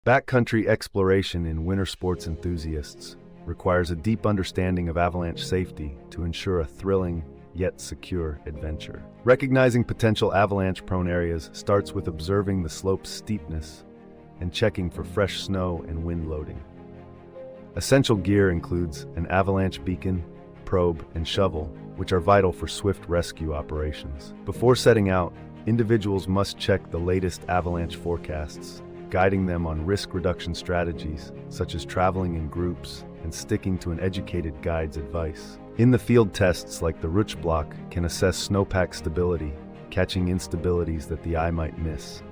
Backcountry exploration in winter sports enthusiasts requires a deep understanding of avalanche safety to ensure a thrilling yet secure adventure. Recognizing potential avalanche-prone areas starts with observing the slope's steepness and checking for fresh snow and wind loading. Essential gear includes an avalanche beacon, probe, and shovel, which are vital for swift rescue operations. Before setting out, individuals must check the latest avalanche forecasts, guiding them on risk reduction strategies, such as traveling in groups and sticking to an educated guide's advice. In the field, tests like the Rutschblock can assess snowpack stability, catching instabilities that the eye might miss.